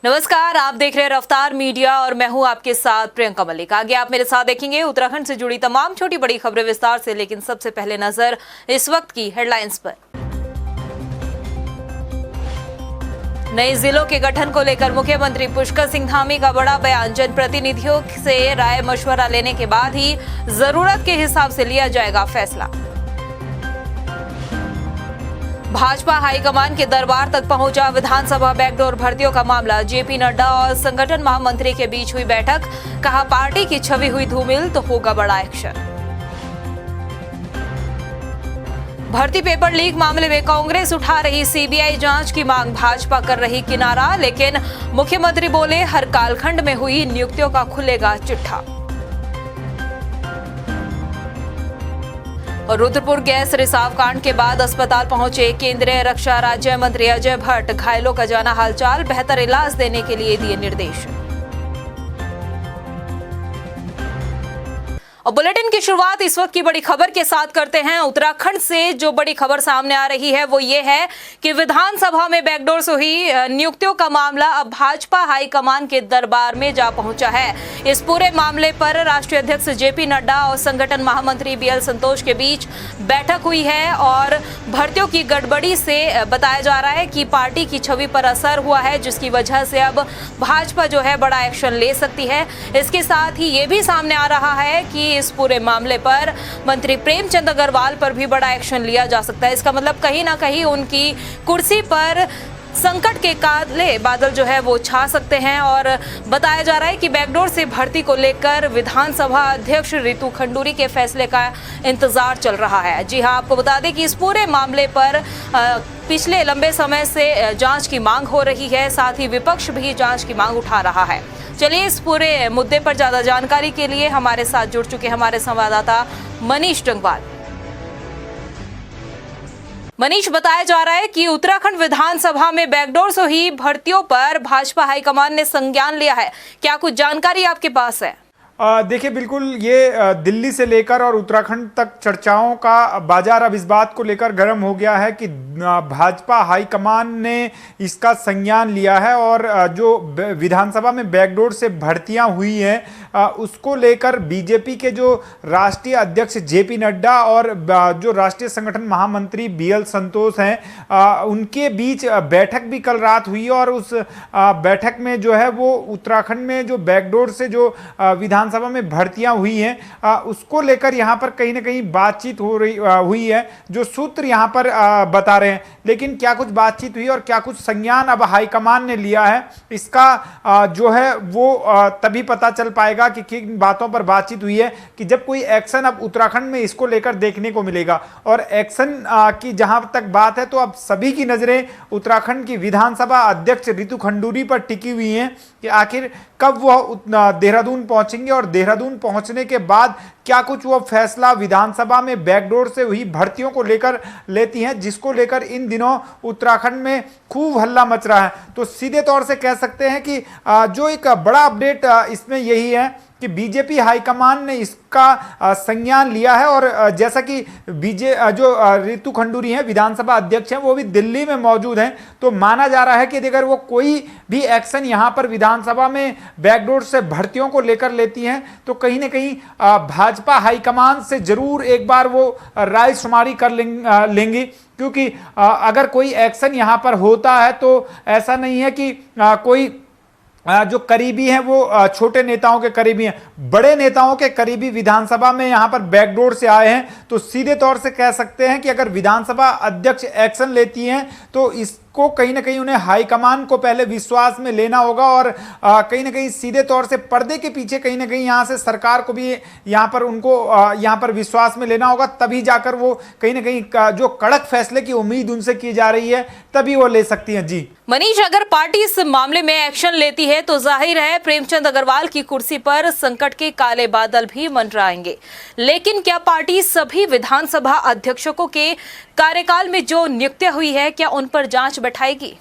नमस्कार, आप देख रहे हैं रफ्तार मीडिया और मैं हूं आपके साथ प्रियंका मलिक। आगे आप मेरे साथ देखेंगे उत्तराखंड से जुड़ी तमाम छोटी बड़ी खबरें विस्तार से, लेकिन सबसे पहले नजर इस वक्त की हेडलाइंस पर। नए जिलों के गठन को लेकर मुख्यमंत्री पुष्कर सिंह धामी का बड़ा बयान। जनप्रतिनिधियों से राय मशवरा लेने के बाद ही जरूरत के हिसाब से लिया जाएगा फैसला। भाजपा हाईकमान के दरबार तक पहुंचा विधानसभा बैकडोर भर्तियों का मामला। जेपी नड्डा और संगठन महामंत्री के बीच हुई बैठक। कहा, पार्टी की छवि हुई धूमिल तो होगा बड़ा एक्शन। भर्ती पेपर लीक मामले में कांग्रेस उठा रही सीबीआई जांच की मांग। भाजपा कर रही किनारा, लेकिन मुख्यमंत्री बोले हर कालखंड में हुई नियुक्तियों का खुलेगा चिट्ठा। और रुद्रपुर गैस रिसाव कांड के बाद अस्पताल पहुंचे केंद्रीय रक्षा राज्य मंत्री अजय भट्ट। घायलों का जाना हालचाल, बेहतर इलाज देने के लिए दिए निर्देश। और बुलेटिन की शुरुआत इस वक्त की बड़ी खबर के साथ करते हैं। उत्तराखंड से जो बड़ी खबर सामने आ रही है वो ये है कि विधानसभा में बैकडोर से हुई नियुक्तियों का मामला अब भाजपा हाईकमान के दरबार में जा पहुंचा है। इस पूरे मामले पर राष्ट्रीय अध्यक्ष जेपी नड्डा और संगठन महामंत्री बीएल संतोष के बीच बैठक हुई है और भर्तियों की गड़बड़ी से बताया जा रहा है कि पार्टी की छवि पर असर हुआ है, जिसकी वजह से अब भाजपा जो है बड़ा एक्शन ले सकती है। इसके साथ ही ये भी सामने आ रहा है कि इस पूरे मामले पर मंत्री प्रेमचंद अग्रवाल पर भी बड़ा एक्शन लिया जा सकता है। इसका मतलब कहीं ना कहीं उनकी कुर्सी पर संकट के काले बादल जो है वो छा सकते हैं। और बताया जा रहा है कि बैकडोर से भर्ती को लेकर विधानसभा अध्यक्ष रितु खंडूरी के फैसले का इंतजार चल रहा है। जी हां, आपको बता दें कि इस पूरे मामले पर पिछले लंबे समय से जांच की मांग हो रही है, साथ ही विपक्ष भी जांच की मांग उठा रहा है। चलिए, इस पूरे मुद्दे पर ज्यादा जानकारी के लिए हमारे साथ जुड़ चुके हमारे संवाददाता मनीष डंगवाल। मनीष, बताया जा रहा है कि उत्तराखंड विधानसभा में बैकडोर से हुई भर्तियों पर भाजपा हाईकमान ने संज्ञान लिया है। क्या कुछ जानकारी आपके पास है? देखिए, बिल्कुल ये दिल्ली से लेकर और उत्तराखंड तक चर्चाओं का बाजार अब इस बात को लेकर गर्म हो गया है कि भाजपा हाईकमान ने इसका संज्ञान लिया है और जो विधानसभा में बैकडोर से भर्तियां हुई हैं उसको लेकर बीजेपी के जो राष्ट्रीय अध्यक्ष जेपी नड्डा और जो राष्ट्रीय संगठन महामंत्री बीएल संतोष हैं उनके बीच बैठक भी कल रात हुई और उस बैठक में जो है वो उत्तराखंड में जो बैकडोर से जो विधानसभा में भर्तियां हुई हैं उसको लेकर यहां पर कहीं ना कहीं बातचीत हुई है, जो सूत्र यहां पर बता रहे हैं। लेकिन क्या कुछ बातचीत हुई और क्या कुछ संज्ञान अब हाईकमान ने लिया है, इसका जो है वो तभी पता चल पाएगा कि किन बातों पर बातचीत हुई है कि जब कोई एक्शन अब उत्तराखंड में इसको लेकर देखने को मिलेगा। और एक्शन की जहां तक बात है तो अब सभी की नजरें उत्तराखंड की विधानसभा अध्यक्ष रितु खंडूरी पर टिकी हुई हैं कि आखिर कब वह देहरादून पहुंचेंगे और देहरादून पहुंचने के बाद क्या कुछ वो फैसला विधानसभा में बैकडोर से हुई भर्तियों को लेकर लेती हैं, जिसको लेकर इन दिनों उत्तराखंड में खूब हल्ला मच रहा है। तो सीधे तौर से कह सकते हैं कि जो एक बड़ा अपडेट इसमें यही है कि बीजेपी हाईकमान ने इसका संज्ञान लिया है और जैसा कि जो रितु खंडूरी हैं विधानसभा अध्यक्ष हैं वो भी दिल्ली में मौजूद हैं, तो माना जा रहा है कि अगर वो कोई भी एक्शन यहां पर विधानसभा में बैकडोर से भर्तियों को लेकर लेती हैं तो कहीं ना कहीं भाजपा हाईकमान से जरूर एक बार वो राय शुमारी कर लेंगी, क्योंकि अगर कोई एक्शन यहां पर होता है तो ऐसा नहीं है कि कोई जो करीबी हैं वो छोटे नेताओं के करीबी हैं, बड़े नेताओं के करीबी विधानसभा में यहां पर बैकडोर से आए हैं। तो सीधे तौर से कह सकते हैं कि अगर विधानसभा अध्यक्ष एक्शन लेती हैं तो इसको कहीं ना कहीं उन्हें हाईकमान को पहले विश्वास में लेना होगा और कहीं ना कहीं सीधे तौर से पर्दे के पीछे कहीं ना कहीं यहां से सरकार को भी यहां पर उनको यहां पर विश्वास में लेना होगा, तभी जाकर वो कहीं ना कहीं जो कड़क फैसले की उम्मीद उनसे की जा रही है तभी वो ले सकती हैं। जी मनीष, अगर पार्टी इस मामले में एक्शन लेती है तो जाहिर है प्रेमचंद अग्रवाल की कुर्सी पर संकट के काले बादल भी मंडराएंगे, लेकिन क्या पार्टी सभी विधानसभा अध्यक्षों के कार्यकाल में जो नियुक्तियां हुई है क्या उन पर जांच बैठाएगी?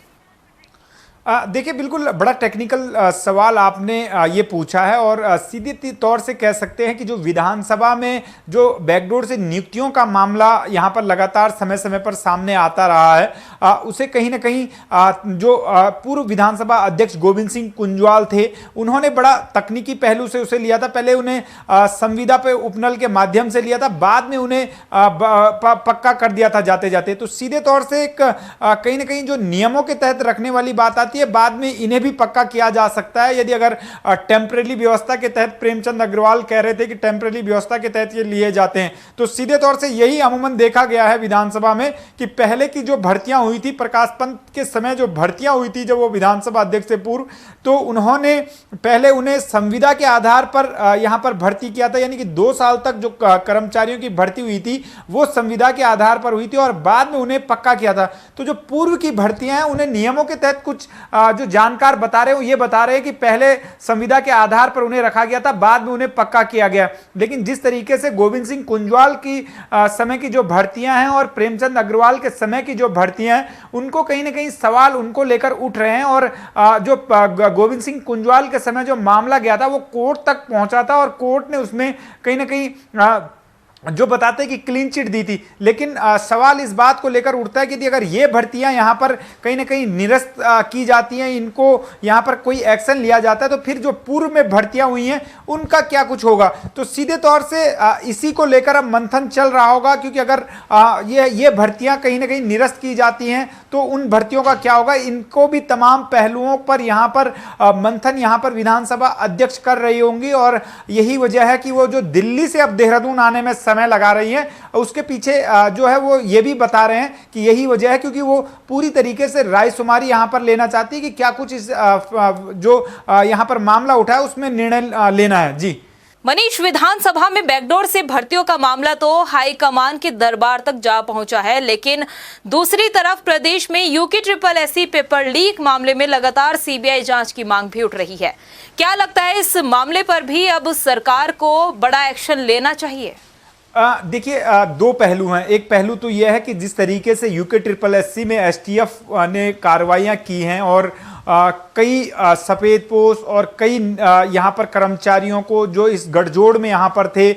देखिए, बिल्कुल बड़ा टेक्निकल सवाल आपने ये पूछा है और सीधे तौर से कह सकते हैं कि जो विधानसभा में जो बैकडोर से नियुक्तियों का मामला यहाँ पर लगातार समय समय पर सामने आता रहा है, उसे कहीं ना कहीं जो पूर्व विधानसभा अध्यक्ष गोविंद सिंह कुंजवाल थे, उन्होंने बड़ा तकनीकी पहलू से उसे लिया था। पहले उन्हें संविदा पे उपनल के माध्यम से लिया था, बाद में उन्हें पक्का कर दिया था जाते जाते। तो सीधे तौर से एक कहीं ना कहीं जो नियमों के तहत रखने वाली बात आती है, बाद में इन्हें भी पक्का किया जा सकता है। यदि अगर टेम्परेरी व्यवस्था के तहत, प्रेमचंद अग्रवाल कह रहे थे कि टेम्परेरी व्यवस्था के तहत ये लिए जाते हैं, तो सीधे तौर से यही अमूमन देखा गया है विधानसभा में कि पहले की जो भर्तियां हुई थी, प्रकाश पंत के समय जो भर्तियां हुई थी जब वो विधानसभा अध्यक्ष से पूर्व, तो उन्होंने पहले उन्हें संविदा के आधार पर यहां पर भर्ती किया था, यानी कि 2 साल तक जो कर्मचारियों की भर्ती हुई थी वो संविदा के आधार पर हुई थी और बाद में उन्हें पक्का किया था। तो जो पूर्व की भर्तियां हैं उन्हें नियमों के तहत कुछ जो जानकार बता रहे हो ये बता रहे हैं कि पहले संविदा के आधार पर उन्हें रखा गया था, बाद में उन्हें पक्का किया गया। लेकिन जिस तरीके से गोविंद सिंह कुंजवाल की समय की जो भर्तियां हैं और प्रेमचंद अग्रवाल के समय की जो भर्तियां हैं, उनको कहीं ना कहीं सवाल उनको लेकर उठ रहे हैं। और जो गोविंद सिंह कुंजवाल के समय जो मामला गया था वो कोर्ट तक पहुंचा था और कोर्ट ने उसमें कहीं ना कहीं जो बताते हैं कि क्लीन चिट दी थी। लेकिन सवाल इस बात को लेकर उठता है कि अगर ये भर्तियां यहां पर कहीं ना कहीं निरस्त की जाती हैं, इनको यहां पर कोई एक्शन लिया जाता है, तो फिर जो पूर्व में भर्तियां हुई हैं उनका क्या कुछ होगा। तो सीधे तौर से इसी को लेकर अब मंथन चल रहा होगा, क्योंकि अगर ये भर्तियां कहीं ना कहीं निरस्त की जाती हैं तो उन भर्तियों का क्या होगा। इनको भी तमाम पहलुओं पर यहां पर मंथन यहां पर विधानसभा अध्यक्ष कर रही होंगी और यही वजह है कि वो जो दिल्ली से अब देहरादून आने में समय लगा रही है, उसके पीछे जो है वो ये भी बता रहे हैं कि यही वजह है, क्योंकि वो पूरी तरीके से रायशुमारी यहां पर लेना चाहती है कि क्या कुछ इस जो यहां पर मामला उठा है उसमें निर्णय लेना है। जी मनीष, विधानसभा में बैकडोर से भर्तियों का मामला तो हाईकमान के दरबार तक जा पहुंचा है, लेकिन दूसरी तरफ प्रदेश में UKSSC पेपर लीक मामले में लगातार CBI जांच की मांग भी उठ रही है। क्या लगता है इस मामले पर भी अब सरकार को बड़ा एक्शन लेना चाहिए? देखिए, 2 पहलू हैं। एक पहलू तो यह है कि जिस तरीके से UKSSC में STF ने कार्रवाइयां की हैं और कई सफेद पोश और कई यहाँ पर कर्मचारियों को जो इस गठजोड़ में यहाँ पर थे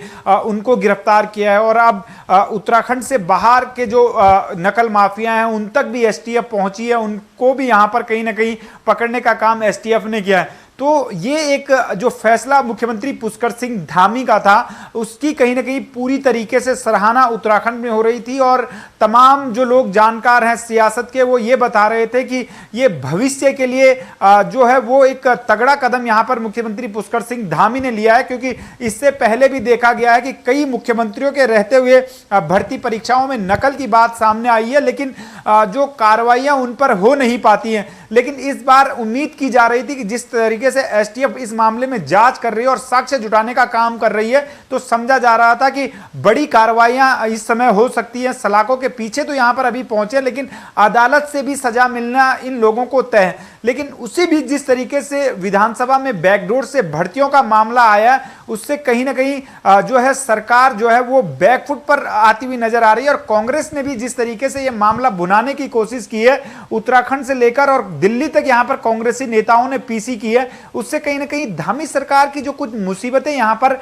उनको गिरफ्तार किया है और अब उत्तराखंड से बाहर के जो नकल माफिया हैं उन तक भी STF पहुंची है, उनको भी यहाँ पर कहीं ना कहीं पकड़ने का काम STF ने किया है। तो ये एक जो फैसला मुख्यमंत्री पुष्कर सिंह धामी का था, उसकी कहीं ना कहीं पूरी तरीके से सराहना उत्तराखंड में हो रही थी और तमाम जो लोग जानकार हैं सियासत के, वो ये बता रहे थे कि ये भविष्य के लिए जो है वो एक तगड़ा कदम यहाँ पर मुख्यमंत्री पुष्कर सिंह धामी ने लिया है, क्योंकि इससे पहले भी देखा गया है कि कई मुख्यमंत्रियों के रहते हुए भर्ती परीक्षाओं में नकल की बात सामने आई है, लेकिन जो कार्रवाइयां उन पर हो नहीं पाती हैं। लेकिन इस बार उम्मीद की जा रही थी कि जिस तरीके से STF इस मामले में जांच कर रही है और साक्ष्य जुटाने का काम कर रही है, तो समझा जा रहा था कि बड़ी कार्रवाइयां इस समय हो सकती हैं। सलाखों के पीछे तो यहां पर अभी पहुंचे, लेकिन अदालत से भी सजा मिलना इन लोगों को तय है। लेकिन उसी भी जिस तरीके से विधानसभा में बैकडोर से भर्तियों का मामला आया, उससे कहीं ना कहीं जो है सरकार जो है वो बैकफुट पर आती हुई नजर आ रही है और कांग्रेस ने भी जिस तरीके से यह मामला भुनाने की कोशिश की है, उत्तराखंड से लेकर और दिल्ली तक यहां पर कांग्रेसी नेताओं ने पीसी की है, उससे कहीं ना कहीं धामी सरकार की जो कुछ मुसीबतें यहां पर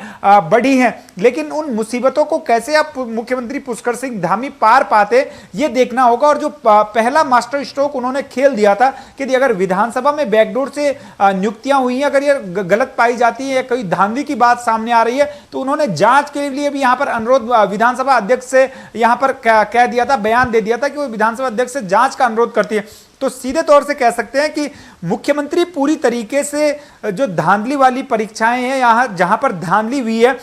बढ़ी हैं। लेकिन उन मुसीबतों को कैसे आप मुख्यमंत्री पुष्कर सिंह धामी पार पाते, ये देखना होगा। और जो पहला मास्टर स्ट्रोक उन्होंने खेल दिया था कि अगर विधानसभा में बैकडोर से नियुक्तियां हुई हैं, अगर ये गलत पाई जाती है या कोई धांधली की बात सामने आ रही है, तो उन्होंने जांच के लिए भी यहां पर अनुरोध विधानसभा अध्यक्ष से यहां पर कह दिया था, बयान दे दिया था कि वो विधानसभा अध्यक्ष से जांच का अनुरोध करती है। तो सीधे तौर से कह सकते हैं कि मुख्यमंत्री पूरी तरीके से जो धांधली वाली परीक्षाएं हैं, यहां जहां पर धांधली हुई है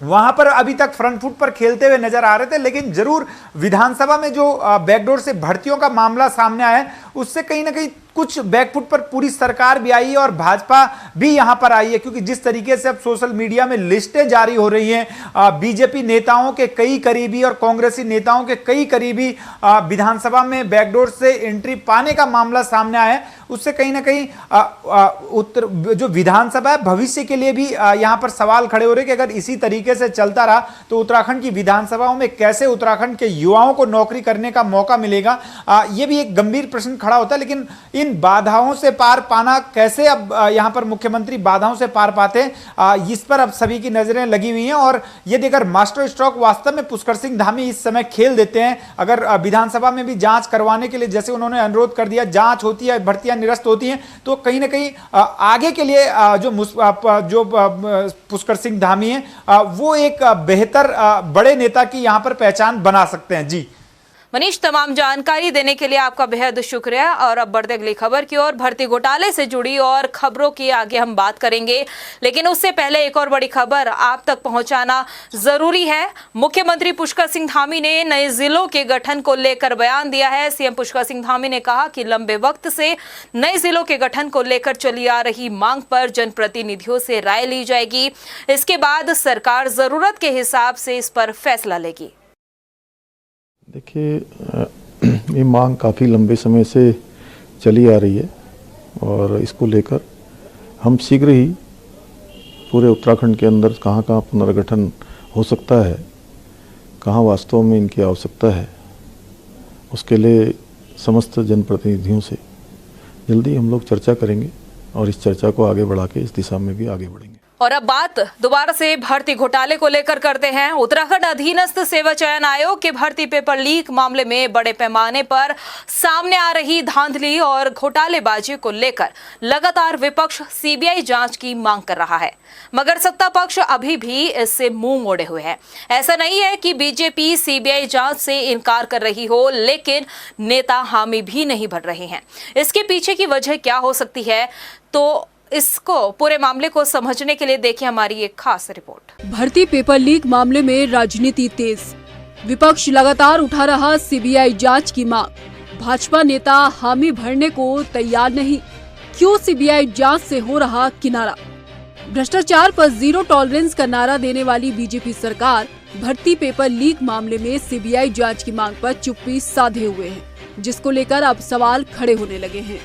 वहां पर अभी तक फ्रंट फुट पर खेलते हुए नजर आ रहे थे। लेकिन जरूर विधानसभा में जो बैकडोर से भर्तियों का मामला सामने आया है, उससे कहीं ना कहीं कुछ बैकफुट पर पूरी सरकार भी आई है और भाजपा भी यहां पर आई है, क्योंकि जिस तरीके से अब सोशल मीडिया में लिस्टें जारी हो रही हैं, बीजेपी नेताओं के कई करीबी और कांग्रेसी नेताओं के कई करीबी विधानसभा में बैकडोर से एंट्री पाने का मामला सामने आया है, उससे कहीं ना कहीं जो विधानसभा है भविष्य के लिए भी यहां पर सवाल खड़े हो रहे कि अगर इसी तरीके से चलता रहा तो उत्तराखंड की विधानसभाओं में कैसे उत्तराखंड के युवाओं को नौकरी करने का मौका मिलेगा। यह भी एक गंभीर प्रश्न खड़ा होता है, लेकिन इन बाधाओं से पार पाना कैसे, अब यहां पर मुख्यमंत्री बाधाओं से पार पाते हैं, इस पर अब सभी की नजरें लगी हुई हैं। और ये देखकर मास्टर स्ट्रोक वास्तव में पुष्कर सिंह धामी इस समय खेल देते हैं। अगर विधानसभा में भी जांच करवाने के लिए जैसे उन्होंने अनुरोध कर दिया, जांच होती है, भर्तियां निरस्त होती हैं, तो कहीं ना कहीं आगे के लिए जो पुष्कर सिंह धामी हैं वो एक बेहतर बड़े नेता की यहां पर पहचान बना सकते हैं। जी मनीष, तमाम जानकारी देने के लिए आपका बेहद शुक्रिया। और अब बढ़ते अगली खबर की ओर, भर्ती घोटाले से जुड़ी और खबरों की आगे हम बात करेंगे, लेकिन उससे पहले एक और बड़ी खबर आप तक पहुंचाना जरूरी है। मुख्यमंत्री पुष्कर सिंह धामी ने नए जिलों के गठन को लेकर बयान दिया है। सीएम पुष्कर सिंह धामी ने कहा कि लंबे वक्त से नए जिलों के गठन को लेकर चली आ रही मांग पर जनप्रतिनिधियों से राय ली जाएगी। इसके बाद सरकार जरूरत के हिसाब से इस पर फैसला लेगी। देखिए, ये मांग काफ़ी लंबे समय से चली आ रही है और इसको लेकर हम शीघ्र ही पूरे उत्तराखंड के अंदर कहाँ कहाँ पुनर्गठन हो सकता है, कहाँ वास्तव में इनकी आवश्यकता है, उसके लिए समस्त जनप्रतिनिधियों से जल्दी हम लोग चर्चा करेंगे और इस चर्चा को आगे बढ़ा के इस दिशा में भी आगे बढ़ेंगे। और अब बात दोबारा से भर्ती घोटाले को लेकर करते हैं। उत्तराखंड अधीनस्थ सेवा चयन आयोग के भर्ती पेपर लीक मामले में बड़े पैमाने पर सामने आ रही धांधली और घोटालेबाजी को लेकर लगातार विपक्ष सीबीआई जांच की मांग कर रहा है, मगर सत्ता पक्ष अभी भी इससे मुंह मोड़े हुए है। ऐसा नहीं है कि बीजेपी सीबीआई जांच से इनकार कर रही हो, लेकिन नेता हामी भी नहीं भर रहे हैं। इसके पीछे की वजह क्या हो सकती है, तो इसको पूरे मामले को समझने के लिए देखिए हमारी एक खास रिपोर्ट। भर्ती पेपर लीक मामले में राजनीति तेज, विपक्ष लगातार उठा रहा सीबीआई जांच की मांग। भाजपा नेता हामी भरने को तैयार नहीं, क्यों सीबीआई जांच से हो रहा किनारा। भ्रष्टाचार पर जीरो टॉलरेंस का नारा देने वाली बीजेपी सरकार भर्ती पेपर लीक मामले में सीबीआई जांच की मांग पर चुप्पी साधे हुए है, जिसको लेकर अब सवाल खड़े होने लगे हैं।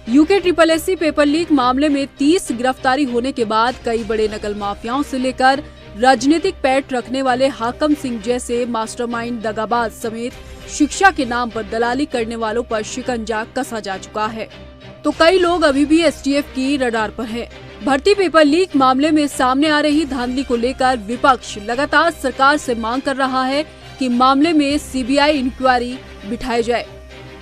यूके SSC पेपर लीक मामले में 30 गिरफ्तारी होने के बाद कई बड़े नकल माफियाओं से लेकर राजनीतिक पैठ रखने वाले हाकम सिंह जैसे मास्टरमाइंड दगाबाज समेत शिक्षा के नाम पर दलाली करने वालों पर शिकंजा कसा जा चुका है, तो कई लोग अभी भी STF की रडार पर है। भर्ती पेपर लीक मामले में सामने आ रही धांधली को लेकर विपक्ष लगातार सरकार से मांग कर रहा है कि मामले में सीबीआई इंक्वायरी बिठाई जाए।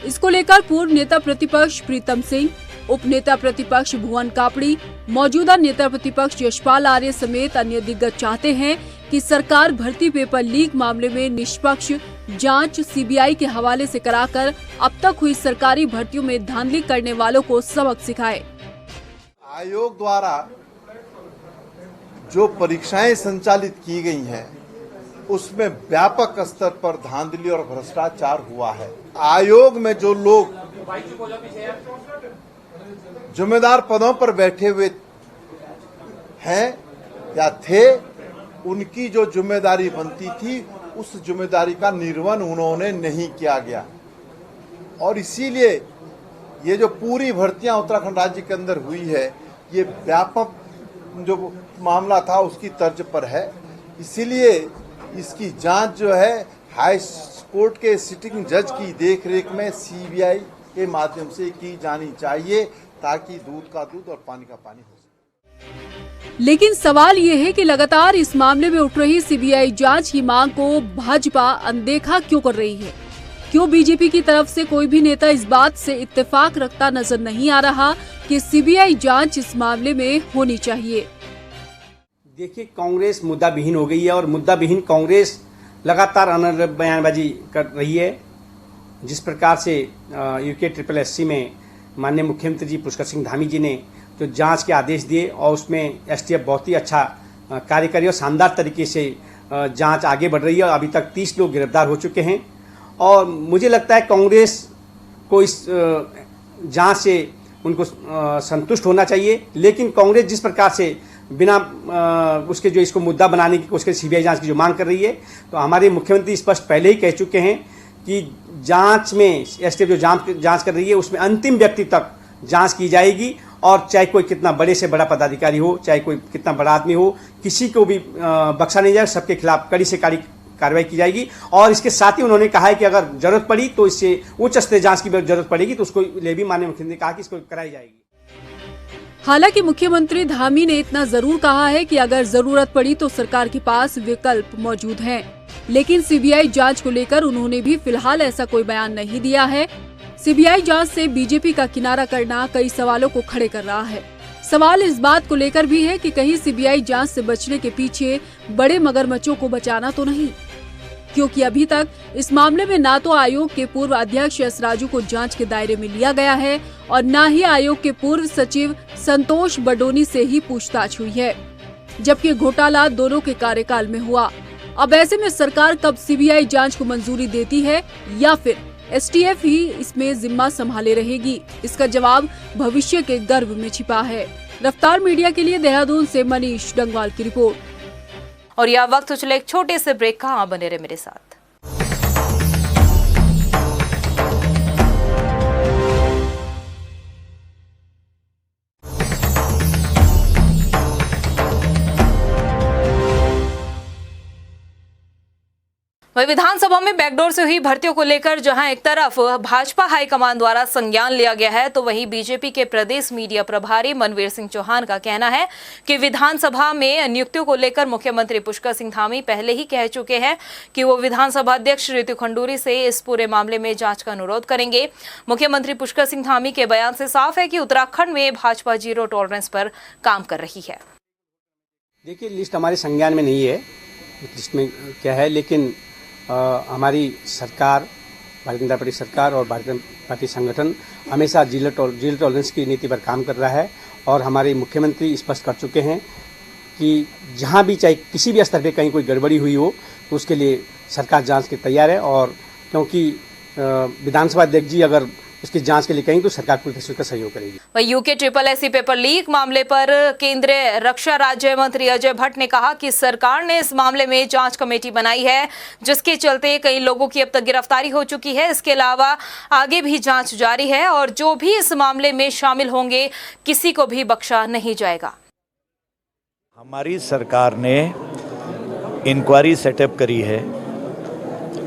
इसको लेकर पूर्व नेता प्रतिपक्ष प्रीतम सिंह, उप नेता प्रतिपक्ष भुवन कापड़ी, मौजूदा नेता प्रतिपक्ष यशपाल आर्य समेत अन्य दिग्गज चाहते हैं कि सरकार भर्ती पेपर लीक मामले में निष्पक्ष जांच सीबीआई के हवाले से कराकर अब तक हुई सरकारी भर्तियों में धांधली करने वालों को सबक सिखाए। आयोग द्वारा जो परीक्षाएं संचालित की गई हैं, उसमें व्यापक स्तर पर धांधली और भ्रष्टाचार हुआ है। आयोग में जो लोग जिम्मेदार पदों पर बैठे हुए हैं या थे, उनकी जो जिम्मेदारी बनती थी, उस जिम्मेदारी का निर्वहन उन्होंने नहीं किया गया। और इसीलिए ये जो पूरी भर्तियां उत्तराखंड राज्य के अंदर हुई है, ये व्यापक जो मामला था उसकी तर्ज पर है। इसीलिए इसकी जांच जो है हाई कोर्ट के सिटिंग जज की देखरेख में सीबीआई के माध्यम से की जानी चाहिए, ताकि दूध का दूध और पानी का पानी हो सके। लेकिन सवाल ये है कि लगातार इस मामले में उठ रही सीबीआई जांच की मांग को भाजपा अनदेखा क्यों कर रही है? क्यों बीजेपी की तरफ से कोई भी नेता इस बात से इत्तेफाक रखता नजर नहीं आ रहा कि सीबीआई जांच इस मामले में होनी चाहिए? देखिए, कांग्रेस मुद्दा विहीन हो गई है और मुद्दा विहीन कांग्रेस लगातार अनर्गल बयानबाजी कर रही है। जिस प्रकार से यूके SSC में माननीय मुख्यमंत्री जी पुष्कर सिंह धामी जी ने जो जांच के आदेश दिए और उसमें STF बहुत ही अच्छा कार्य करी और शानदार तरीके से जांच आगे बढ़ रही है और अभी तक 30 लोग गिरफ्तार हो चुके हैं। और मुझे लगता है कांग्रेस को इस जांच से उनको संतुष्ट होना चाहिए, लेकिन कांग्रेस जिस प्रकार से बिना उसके जो इसको मुद्दा बनाने की कोशिश सीबीआई जांच की जो मांग कर रही है, तो हमारे मुख्यमंत्री स्पष्ट पहले ही कह चुके हैं कि जांच में STF जो जांच कर रही है उसमें अंतिम व्यक्ति तक जांच की जाएगी और चाहे कोई कितना बड़े से बड़ा पदाधिकारी हो, चाहे कोई कितना बड़ा आदमी हो, किसी को भी बख्शा नहीं जाए। सबके खिलाफ कड़ी से कड़ी कार्रवाई की जाएगी। और इसके साथ ही उन्होंने कहा है कि अगर जरूरत पड़ी तो इससे उच्च स्तरीय जांच की जरूरत पड़ेगी तो उसको लिए भी माननीय मुख्यमंत्री ने कहा कि इसको कराई जाएगी। हालांकि मुख्यमंत्री धामी ने इतना जरूर कहा है कि अगर जरूरत पड़ी तो सरकार के पास विकल्प मौजूद हैं। लेकिन सीबीआई जांच को लेकर उन्होंने भी फिलहाल ऐसा कोई बयान नहीं दिया है। सीबीआई जांच से बीजेपी का किनारा करना कई सवालों को खड़े कर रहा है। सवाल इस बात को लेकर भी है कि कहीं सीबीआई जांच से बचने के पीछे बड़े मगरमच्छों को बचाना तो नहीं, क्योंकि अभी तक इस मामले में ना तो आयोग के पूर्व अध्यक्ष एस राजू को जांच के दायरे में लिया गया है और न ही आयोग के पूर्व सचिव संतोष बडोनी से ही पूछताछ हुई है, जबकि घोटाला दोनों के कार्यकाल में हुआ। अब ऐसे में सरकार कब सीबीआई जांच को मंजूरी देती है या फिर एसटीएफ ही इसमें जिम्मा संभाले रहेगी, इसका जवाब भविष्य के गर्भ में छिपा है। रफ्तार मीडिया के लिए देहरादून से मनीष डंगवाल की रिपोर्ट। और यह वक्त तो चले एक छोटे से ब्रेक का, आप बने रहे मेरे साथ। वही विधानसभा में बैकडोर से हुई भर्तियों को लेकर जहां एक तरफ भाजपा हाईकमान द्वारा संज्ञान लिया गया है, तो वहीं बीजेपी के प्रदेश मीडिया प्रभारी मनवीर सिंह चौहान का कहना है कि विधानसभा में नियुक्तियों को लेकर मुख्यमंत्री पुष्कर सिंह धामी पहले ही कह चुके हैं कि वो विधानसभा अध्यक्ष ऋतु खंडूरी से इस पूरे मामले में जांच का अनुरोध करेंगे। मुख्यमंत्री पुष्कर सिंह धामी के बयान से साफ है कि उत्तराखंड में भाजपा जीरो टॉलरेंस पर काम कर रही है। देखिए, लिस्ट हमारे संज्ञान में नहीं है, लिस्ट में क्या है, लेकिन हमारी सरकार, भारतीय जनता पार्टी सरकार और भारतीय जनता पार्टी संगठन हमेशा जीरो टॉलरेंस की नीति पर काम कर रहा है। और हमारे मुख्यमंत्री स्पष्ट कर चुके हैं कि जहां भी, चाहे किसी भी स्तर पे कहीं कोई गड़बड़ी हुई हो तो उसके लिए सरकार जांच के तैयार है। और क्योंकि विधानसभा अध्यक्ष जी अगर उसकी जांच के लिए कहेंगे तो सरकार पूरी तरह से सहयोग करेगी। वही यूके SSSC पेपर लीक मामले पर केंद्रीय रक्षा राज्य मंत्री अजय भट्ट ने कहा कि सरकार ने इस मामले में जांच कमेटी बनाई है, जिसके चलते कई लोगों की अब तक गिरफ्तारी हो चुकी है। इसके अलावा आगे भी जांच जारी है और जो भी इस मामले में शामिल होंगे किसी को भी बख्शा नहीं जाएगा। हमारी सरकार ने इंक्वायरी सेटअप करी है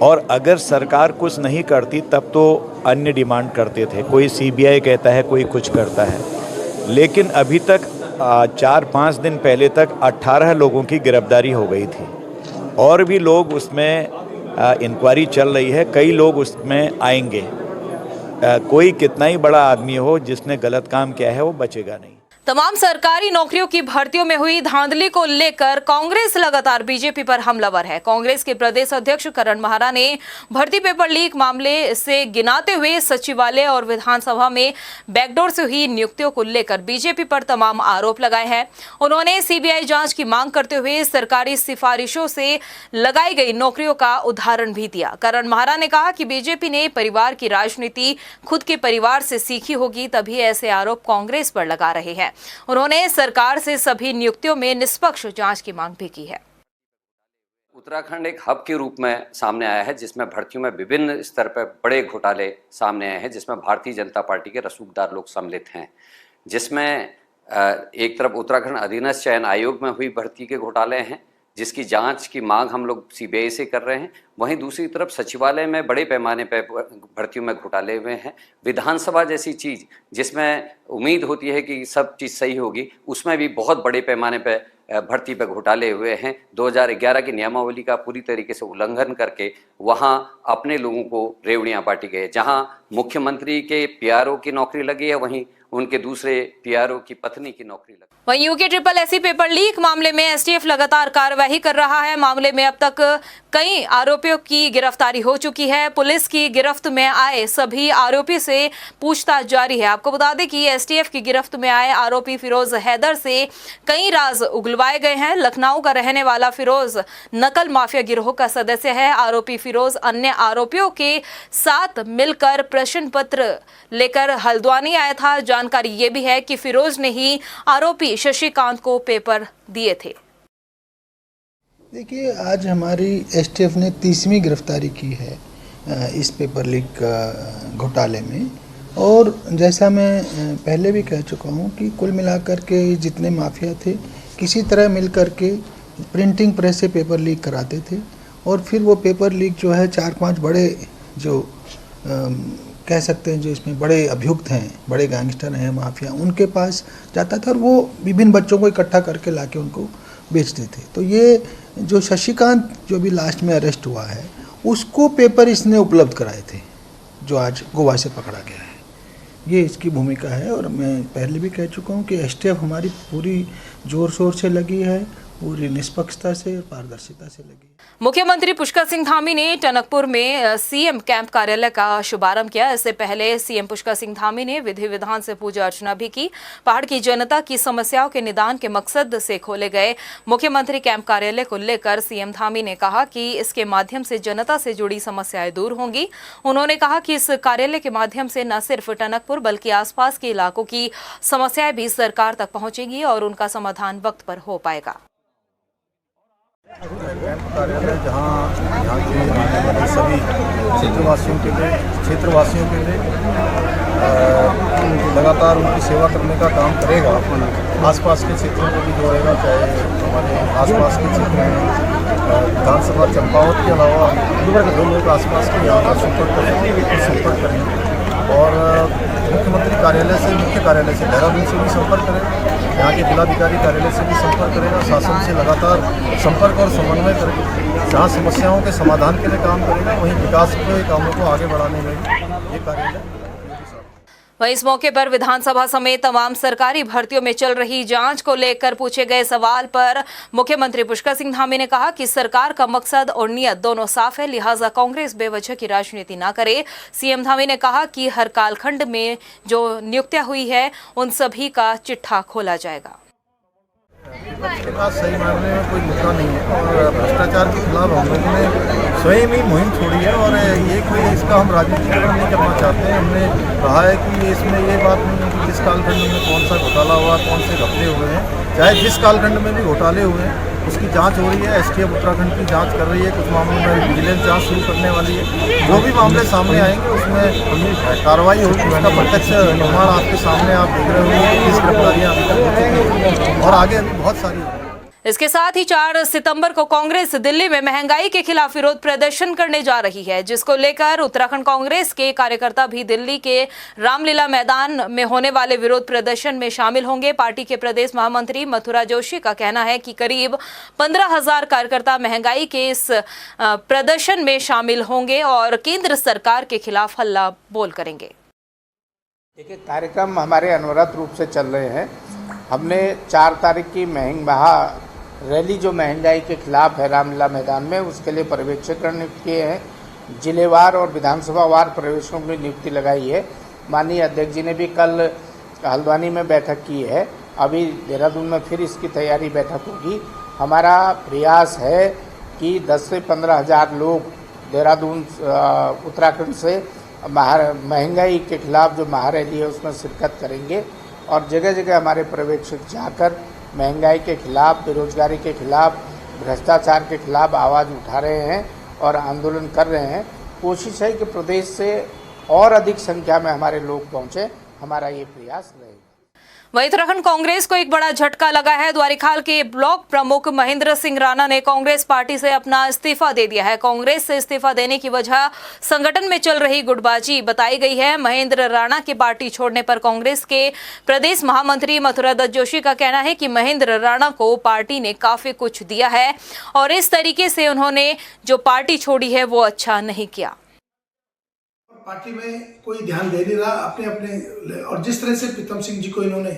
और अगर सरकार कुछ नहीं करती तब तो अन्य डिमांड करते थे, कोई सीबीआई कहता है, कोई कुछ करता है। लेकिन अभी तक 4-5 दिन पहले तक 18 लोगों की गिरफ्तारी हो गई थी और भी लोग उसमें इंक्वायरी चल रही है, कई लोग उसमें आएंगे। कोई कितना ही बड़ा आदमी हो जिसने गलत काम किया है वो बचेगा नहीं। तमाम सरकारी नौकरियों की भर्तियों में हुई धांधली को लेकर कांग्रेस लगातार बीजेपी पर हमलावर है। कांग्रेस के प्रदेश अध्यक्ष करण महारा ने भर्ती पेपर लीक मामले से गिनाते हुए सचिवालय और विधानसभा में बैकडोर से हुई नियुक्तियों को लेकर बीजेपी पर तमाम आरोप लगाए हैं। उन्होंने सीबीआई जांच की मांग करते हुए सरकारी सिफारिशों से लगाई गई नौकरियों का उदाहरण भी दिया। करण महारा ने कहा कि बीजेपी ने परिवार की राजनीति खुद के परिवार से सीखी होगी, तभी ऐसे आरोप कांग्रेस पर लगा रहे हैं। उन्होंने सरकार से सभी नियुक्तियों में निष्पक्ष जांच की मांग भी की है। उत्तराखंड एक हब के रूप में सामने आया है, जिसमें भर्तियों में विभिन्न स्तर पर बड़े घोटाले सामने आए हैं, जिसमें भारतीय जनता पार्टी के रसूखदार लोग सम्मिलित हैं। जिसमें एक तरफ उत्तराखंड अधीनस्थ चयन आयोग में हुई भर्ती के घोटाले हैं, जिसकी जांच की मांग हम लोग सीबीआई से कर रहे हैं। वहीं दूसरी तरफ सचिवालय में बड़े पैमाने पर भर्तियों में घोटाले हुए हैं। विधानसभा जैसी चीज़ जिसमें उम्मीद होती है कि सब चीज़ सही होगी, उसमें भी बहुत बड़े पैमाने पर भर्ती पर घोटाले हुए हैं। 2011 की नियमावली का पूरी तरीके से उल्लंघन करके वहां अपने लोगों को रेवड़ियां बांटी गई। जहां मुख्यमंत्री के पीआरओ की नौकरी लगी है, वहीं उनके दूसरे पीआरओ की पत्नी की नौकरी लगी। वहीं यूके SSSC पेपर लीक मामले में एसटीएफ लगातार कार्रवाई कर रहा है। मामले में अब तक कई आरोपियों की गिरफ्तारी हो चुकी है। पुलिस की गिरफ्त में आए सभी आरोपी से पूछताछ जारी है। आपको बता दें कि एसटीएफ की गिरफ्त में आए आरोपी फिरोज हैदर से कई राज उगलवाए गए हैं। लखनऊ का रहने वाला फिरोज नकल माफिया गिरोह का सदस्य है। आरोपी फिरोज अन्य आरोपियों के साथ मिलकर प्रश्न पत्र लेकर हल्द्वानी आया था। जानकारी ये भी है कि फिरोज ने ही आरोपी शशिकांत को पेपर दिए थे। देखिए, आज हमारी एसटीएफ ने 30वीं गिरफ्तारी की है इस पेपर लीक घोटाले में। और जैसा मैं पहले भी कह चुका हूं कि कुल मिलाकर के जितने माफिया थे किसी तरह मिलकर के प्रिंटिंग प्रेस से पेपर लीक कराते थे और फिर वो पेपर लीक जो है 4-5 बड़े जो कह सकते हैं जो इसमें बड़े अभियुक्त हैं, बड़े गैंगस्टर हैं, माफिया, उनके पास जाता था और वो विभिन्न बच्चों को इकट्ठा करके लाके उनको बेचते थे। तो ये जो शशिकांत जो भी लास्ट में अरेस्ट हुआ है उसको पेपर इसने उपलब्ध कराए थे जो आज गोवा से पकड़ा गया है। ये इसकी भूमिका है और मैं पहले भी कह चुका हूँ कि एसटीएफ हमारी पूरी जोर शोर से लगी है, पूरी निष्पक्षता से और पारदर्शिता से लगी। मुख्यमंत्री पुष्कर सिंह धामी ने टनकपुर में सीएम कैंप कार्यालय का शुभारंभ किया। इससे पहले सीएम पुष्कर सिंह धामी ने विधि विधान से पूजा अर्चना भी की। पहाड़ की जनता की समस्याओं के निदान के मकसद से खोले गए मुख्यमंत्री कैंप कार्यालय को लेकर सीएम धामी ने कहा कि इसके माध्यम से जनता से जुड़ी समस्याएं दूर होंगी। उन्होंने कहा कि इस कार्यालय के माध्यम से न सिर्फ टनकपुर बल्कि आसपास के इलाकों की समस्याएं भी सरकार तक पहुंचेगी और उनका समाधान वक्त पर हो पाएगा। कैंप कार्यालय जहाँ के आने वाले सभी क्षेत्रवासियों के लिए लगातार उनकी सेवा करने का काम करेगा। आसपास के क्षेत्रों को भी जोड़ेगा, चाहे हमारे आसपास के क्षेत्र में विधानसभा चंपावत के अलावा जो लोग आसपास के यहाँ पर संपर्क करेंगे और मुख्यमंत्री कार्यालय से, मुख्य कार्यालय से देहरादून से भी संपर्क करेगा, यहाँ के जिलाधिकारी कार्यालय से भी संपर्क करेगा, शासन से लगातार संपर्क और समन्वय करेगा। जहाँ समस्याओं के समाधान के लिए काम करेगा वहीं विकास के कामों को आगे बढ़ाने में ये कार्यालय। वहीं इस मौके पर विधानसभा समेत तमाम सरकारी भर्तियों में चल रही जांच को लेकर पूछे गए सवाल पर मुख्यमंत्री पुष्कर सिंह धामी ने कहा कि सरकार का मकसद और नियत दोनों साफ है, लिहाजा कांग्रेस बेवजह की राजनीति न करे। सीएम धामी ने कहा कि हर कालखंड में जो नियुक्तियां हुई है उन सभी का चिट्ठा खोला जाएगा। के पास सही मायने में कोई मुद्दा नहीं है और भ्रष्टाचार के खिलाफ हम लोगों ने स्वयं ही मुहिम छोड़ी है और ये कोई इसका हम राजनीतिकरण नहीं करना चाहते हैं। हमने कहा है कि इसमें ये बात नहीं है कि किस कालखंड में कौन सा घोटाला हुआ, कौन से घपले हुए हैं, चाहे जिस कालखंड में भी घोटाले हुए हैं उसकी जांच हो रही है। एसटीएफ उत्तराखंड की जांच कर रही है, कुछ मामलों में विजिलेंस जांच शुरू करने वाली है। जो भी मामले सामने आएंगे उसमें कार्रवाई होगी, उसका प्रत्यक्ष निर्माण आपके सामने आप देख रहे होंगे। 30 गिरफ्तारियां अभी तक हो चुकी हैं और आगे अभी बहुत सारी। इसके साथ ही 4 सितंबर को कांग्रेस दिल्ली में महंगाई के खिलाफ विरोध प्रदर्शन करने जा रही है, जिसको लेकर उत्तराखंड कांग्रेस के कार्यकर्ता भी दिल्ली के रामलीला मैदान में होने वाले विरोध प्रदर्शन में शामिल होंगे। पार्टी के प्रदेश महामंत्री मथुरा जोशी का कहना है कि करीब 15,000 कार्यकर्ता महंगाई के इस प्रदर्शन में शामिल होंगे और केंद्र सरकार के खिलाफ हल्ला बोल करेंगे। देखिए, कार्यक्रम हमारे अनवरत रूप से चल रहे हैं। हमने 4 तारीख की महा रैली जो महंगाई के खिलाफ है रामलीला मैदान में, उसके लिए पर्यवेक्षक नियुक्त किए हैं। जिलेवार और विधानसभावार पर्यवेक्षकों की नियुक्ति लगाई है। माननीय अध्यक्ष जी ने भी कल हल्द्वानी में बैठक की है। अभी देहरादून में फिर इसकी तैयारी बैठक होगी। हमारा प्रयास है कि 10 से 15,000 लोग देहरादून उत्तराखंड से महंगाई के खिलाफ जो महारैली है उसमें शिरकत करेंगे और जगह जगह हमारे पर्यवेक्षक जाकर महंगाई के खिलाफ, बेरोजगारी के खिलाफ, भ्रष्टाचार के खिलाफ आवाज़ उठा रहे हैं और आंदोलन कर रहे हैं। कोशिश है कि प्रदेश से और अधिक संख्या में हमारे लोग पहुंचे, हमारा ये प्रयास रहेगा। वहीं उत्तराखंड कांग्रेस को एक बड़ा झटका लगा है। द्वारिखाल के ब्लॉक प्रमुख महेंद्र सिंह राणा ने कांग्रेस पार्टी से अपना इस्तीफा दे दिया है। कांग्रेस से इस्तीफा देने की वजह संगठन में चल रही गुटबाजी बताई गई है। महेंद्र राणा के पार्टी छोड़ने पर कांग्रेस के प्रदेश महामंत्री मथुरा दत्त जोशी का कहना है कि महेंद्र राणा को पार्टी ने काफी कुछ दिया है और इस तरीके से उन्होंने जो पार्टी छोड़ी है वो अच्छा नहीं किया। पार्टी में कोई ध्यान दे नहीं रहा अपने अपने, और जिस तरह से प्रीतम सिंह जी को इन्होंने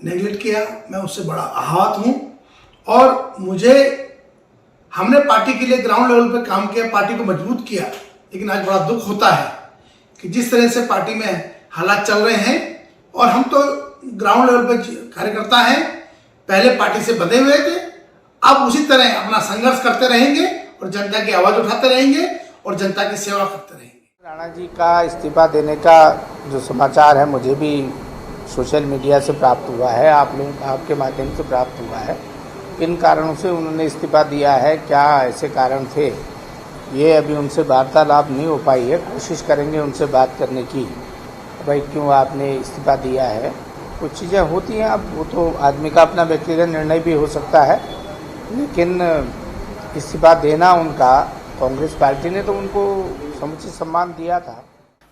नेगलेक्ट किया, मैं उससे बड़ा आहत हूं। और हमने पार्टी के लिए ग्राउंड लेवल पे काम किया, पार्टी को मजबूत किया, लेकिन आज बड़ा दुख होता है कि जिस तरह से पार्टी में हालात चल रहे हैं, और हम तो ग्राउंड लेवल पे कार्यकर्ता हैं, पहले पार्टी से बंधे हुए थे, अब उसी तरह अपना संघर्ष करते रहेंगे और जनता की आवाज उठाते रहेंगे और जनता की सेवा करते रहेंगे। राणा जी का इस्तीफा देने का जो समाचार है मुझे भी सोशल मीडिया से प्राप्त हुआ है, आपके माध्यम से प्राप्त हुआ है। किन कारणों से उन्होंने इस्तीफा दिया है, क्या ऐसे कारण थे, ये अभी उनसे वार्तालाप नहीं हो पाई है। कोशिश करेंगे उनसे बात करने की, भाई क्यों आपने इस्तीफा दिया है। कुछ चीज़ें होती हैं, अब वो तो आदमी का अपना व्यक्तिगत निर्णय भी हो सकता है, लेकिन इस्तीफा देना उनका, कांग्रेस पार्टी ने तो उनको समुचित सम्मान दिया था।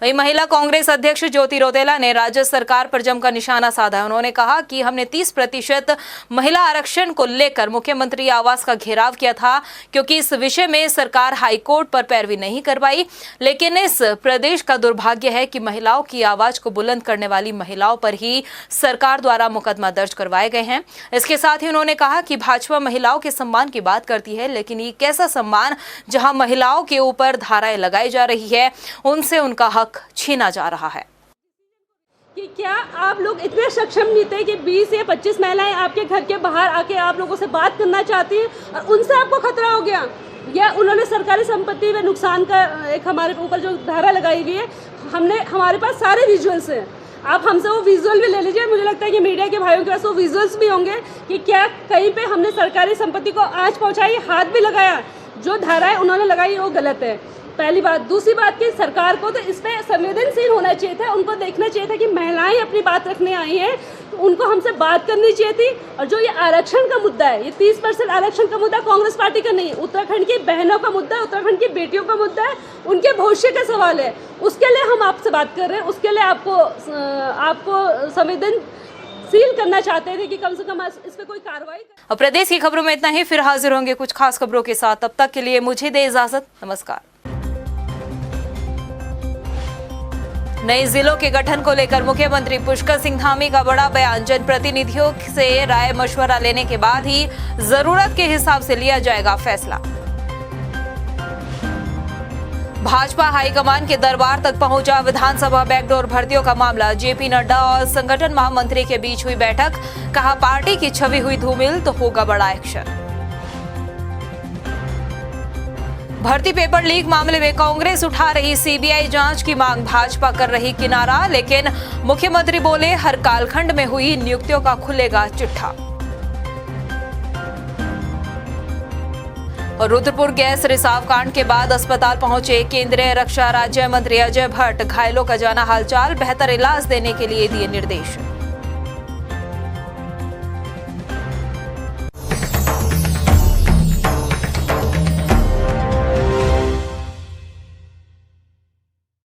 वहीं महिला कांग्रेस अध्यक्ष ज्योति रौतेला ने राज्य सरकार पर जमकर निशाना साधा। उन्होंने कहा कि हमने 30% महिला आरक्षण को लेकर मुख्यमंत्री आवास का घेराव किया था, क्योंकि इस विषय में सरकार हाईकोर्ट पर पैरवी नहीं कर पाई। लेकिन इस प्रदेश का दुर्भाग्य है कि महिलाओं की आवाज को बुलंद करने वाली महिलाओं पर ही सरकार द्वारा मुकदमा दर्ज करवाए गए हैं। इसके साथ ही उन्होंने कहा कि भाजपा महिलाओं के सम्मान की बात करती है, लेकिन ये कैसा सम्मान जहां महिलाओं के ऊपर धाराएं लगाई जा रही है, उनसे उनका हक छीना जा रहा है। कि क्या आप लोग इतने सक्षम नहीं थे कि 20 या 25 महिलाएं आपके घर के बाहर आके आप लोगों से बात करना चाहती हैं और उनसे आपको खतरा हो गया, या उन्होंने सरकारी संपत्ति में नुकसान का एक हमारे ऊपर जो धारा लगाई हुई है, हमारे पास सारे विजुअल्स हैं, आप हमसे वो विजुअल भी ले लीजिए। मुझे लगता है कि मीडिया के भाइयों के पास वो विजुअल्स भी होंगे कि क्या कहीं पे हमने सरकारी संपत्ति को आंच पहुंचाई, हाथ भी लगाया। जो धाराएं उन्होंने लगाई वो गलत है, पहली बात। दूसरी बात कि सरकार को तो इस पर संवेदनशील होना चाहिए था, उनको देखना चाहिए था कि महिलाएं अपनी बात रखने आई हैं तो उनको हमसे बात करनी चाहिए थी। और जो ये आरक्षण का मुद्दा है, ये 30% आरक्षण का मुद्दा कांग्रेस पार्टी का नहीं है, उत्तराखंड की बहनों का मुद्दा है, उत्तराखंड की बेटियों का मुद्दा है, उनके भविष्य का सवाल है। उसके लिए हम आपसे बात कर रहे हैं, उसके लिए आपको संवेदनशील करना चाहते थे कि कम से कम इस पर कोई कार्रवाई। अब प्रदेश की खबरों में इतना ही, फिर हाजिर होंगे कुछ खास खबरों के साथ। तब तक के लिए मुझे दे इजाजत, नमस्कार। नए जिलों के गठन को लेकर मुख्यमंत्री पुष्कर सिंह धामी का बड़ा बयान। जनप्रतिनिधियों से राय मशवरा लेने के बाद ही जरूरत के हिसाब से लिया जाएगा फैसला। भाजपा हाईकमान के दरबार तक पहुंचा विधानसभा बैकडोर भर्तियों का मामला। जेपी नड्डा और संगठन महामंत्री के बीच हुई बैठक, कहा पार्टी की छवि हुई धूमिल तो होगा बड़ा एक्शन। भर्ती पेपर लीक मामले में कांग्रेस उठा रही सीबीआई जांच की मांग, भाजपा कर रही किनारा, लेकिन मुख्यमंत्री बोले हर कालखंड में हुई नियुक्तियों का खुलेगा चिट्ठा। और रुद्रपुर गैस रिसाव कांड के बाद अस्पताल पहुंचे केंद्रीय रक्षा राज्य मंत्री अजय भट्ट, घायलों का जाना हालचाल, बेहतर इलाज देने के लिए दिए निर्देश।